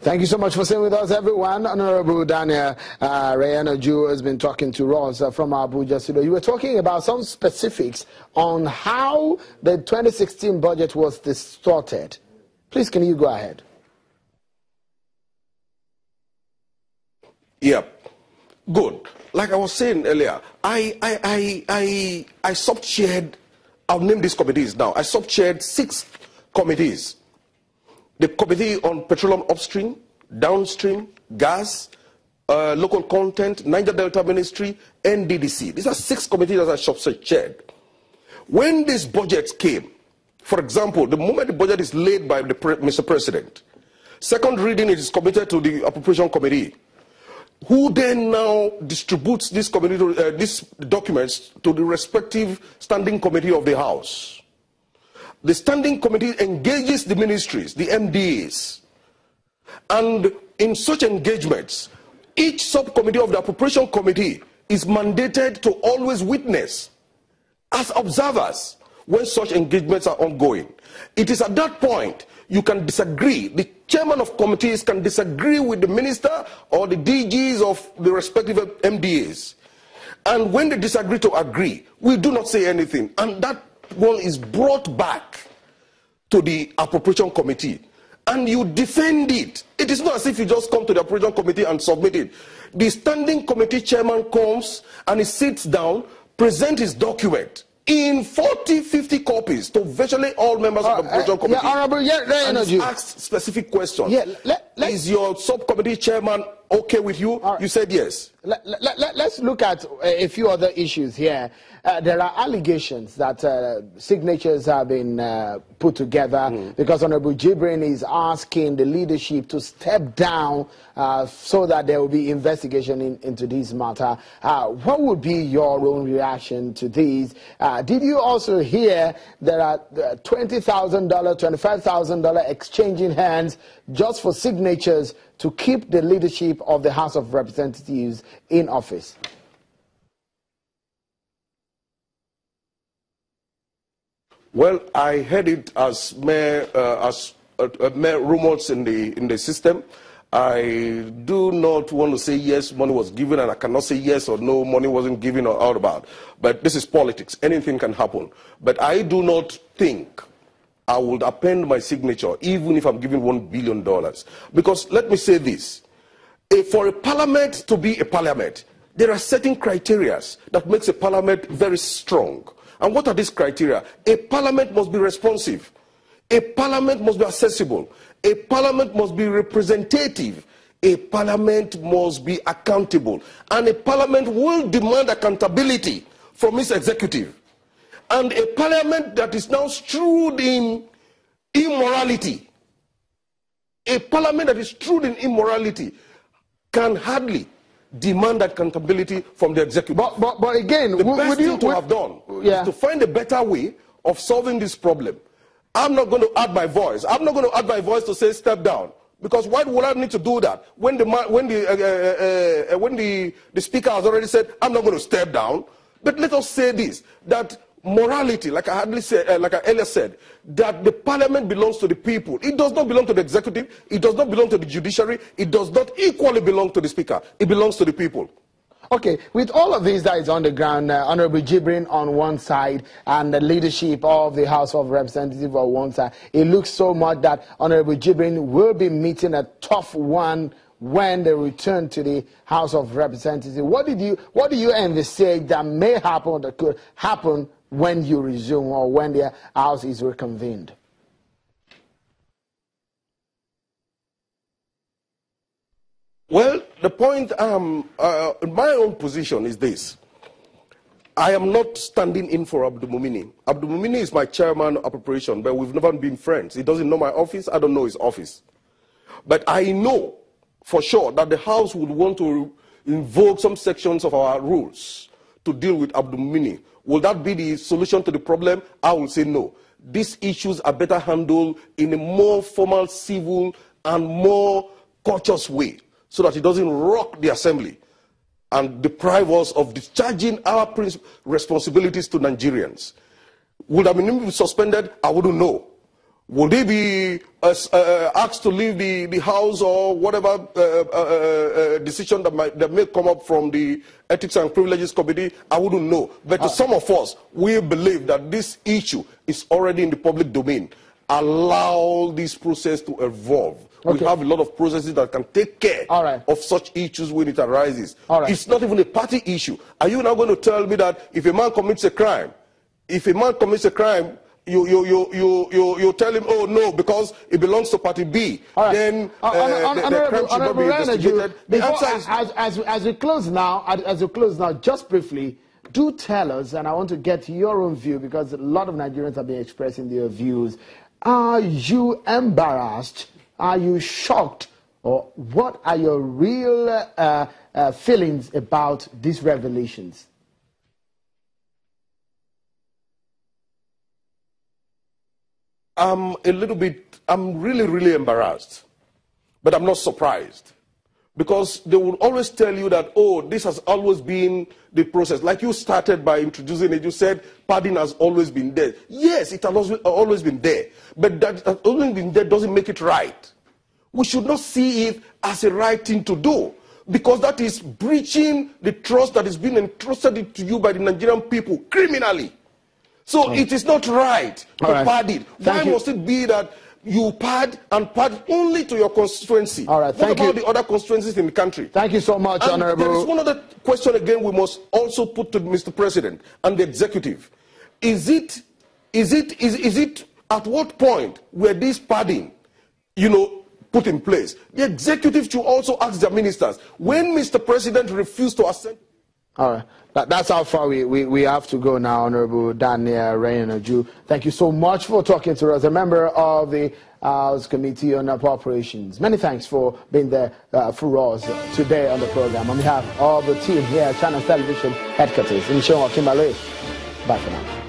Thank you so much for staying with us, everyone. Honorable Daniel Reyenieju has been talking to us from Abuja studio. You were talking about some specifics on how the 2016 budget was distorted. Please, can you go ahead? Yeah, good. Like I was saying earlier, I sub-chaired, I'll name these committees now. I sub-chaired 6 committees. The Committee on Petroleum Upstream, Downstream, Gas, Local Content, Niger Delta Ministry, NDDC. These are 6 committees that I sub-chaired. When this budget came, for example, the moment the budget is laid by Mr. President, second reading it is committed to the Appropriation Committee, who then now distributes this committee, these documents to the respective standing committee of the House. The standing committee engages the ministries, the MDAs, and in such engagements, each subcommittee of the Appropriation Committee is mandated to always witness as observers when such engagements are ongoing. It is at that point you can disagree. The chairman of committees can disagree with the minister or the DGs of the respective MDAs. And when they disagree to agree, we do not say anything. And that one is brought back to the Appropriation Committee. And you defend it. It is not as if you just come to the Appropriation Committee and submit it. The standing committee chairman comes and he sits down, presents his document in 40, 50 copies to virtually all members of the Appropriation Committee. Yeah, Honorable, and asks specific questions. Yeah, is your subcommittee chairman okay with you? You said yes. Let's look at a few other issues here. There are allegations that signatures have been put together because Honorable Jibrin is asking the leadership to step down so that there will be investigation into this matter. What would be your own reaction to these? Did you also hear there are $20,000, $25,000 exchanging hands just for signatures to keep the leadership of the House of Representatives in office? Well, I heard it as mere rumors in the system. I do not want to say yes, money was given, and I cannot say yes or no, money wasn't given or out about. But this is politics. Anything can happen. But I do not think I would append my signature even if I'm given $1 billion. Because let me say this. For a parliament to be a parliament, there are certain criteria that makes a parliament very strong. And what are these criteria? A parliament must be responsive. A parliament must be accessible. A parliament must be representative. A parliament must be accountable. And a parliament will demand accountability from its executive. And a parliament that is now strewed in immorality, a parliament that is strewed in immorality can hardly demand accountability from the executive. But again, the best thing to have done is to find a better way of solving this problem. I'm not going to add my voice. I'm not going to add my voice to say step down. Because why would I need to do that when the speaker has already said I'm not going to step down? But let us say this, that morality, like I earlier said, that the parliament belongs to the people. It does not belong to the executive. It does not belong to the judiciary. It does not equally belong to the speaker. It belongs to the people. Okay, with all of this that is on the ground, Honorable Jibrin on one side and the leadership of the House of Representatives on one side, it looks so much that Honorable Jibrin will be meeting a tough one when they return to the House of Representatives. What do you envisage that may happen or that could happen when you resume or when the House is reconvened? Well, the point my own position is this. I am not standing in for Abdul Mumini. Abdul Mumini is my chairman of appropriation, but we've never been friends. He doesn't know my office. I don't know his office. But I know for sure that the House would want to invoke some sections of our rules to deal with Abdul Mumini. Will that be the solution to the problem? I will say no. These issues are better handled in a more formal, civil, and more courteous way, so that it doesn't rock the assembly and deprive us of discharging our responsibilities to Nigerians. Would I be suspended? I wouldn't know. Will they be asked to leave the house or whatever decision that may come up from the Ethics and Privileges Committee? I wouldn't know. But to some of us, we believe that this issue is already in the public domain. Allow this process to evolve. Okay. We have a lot of processes that can take care of such issues when it arises. It's not even a party issue. Are you now going to tell me that if a man commits a crime, you tell him, oh no, because it belongs to Party B, then the crime should not be investigated? The answer is... As we close now, just briefly, do tell us, and I want to get your own view, because a lot of Nigerians have been expressing their views. Are you embarrassed? Are you shocked? Or what are your real feelings about these revelations? I'm really, really embarrassed, but I'm not surprised, because they will always tell you that, oh, this has always been the process. Like you started by introducing it, you said pardon has always been there. Yes, it has always been there, but that it has always been there doesn't make it right. We should not see it as a right thing to do, because that is breaching the trust that has been entrusted to you by the Nigerian people criminally. So it is not right to pardon. Why must it be that you pardon only to your constituency? What about the other constituencies in the country? Thank you so much, Honorable. There is one other question again we must also put to Mr. President and the executive. Is it at what point were these pardon, put in place? The executive should also ask their ministers. When Mr. President refused to assent. All right. That's how far we have to go now, Honorable Daniel Reyenieju. Thank you so much for talking to us, a member of the House Committee on Appropriations. Many thanks for being there for us today on the program. On behalf of the team here at Channel Television Headquarters in Shonwa, Kimberley. Bye for now.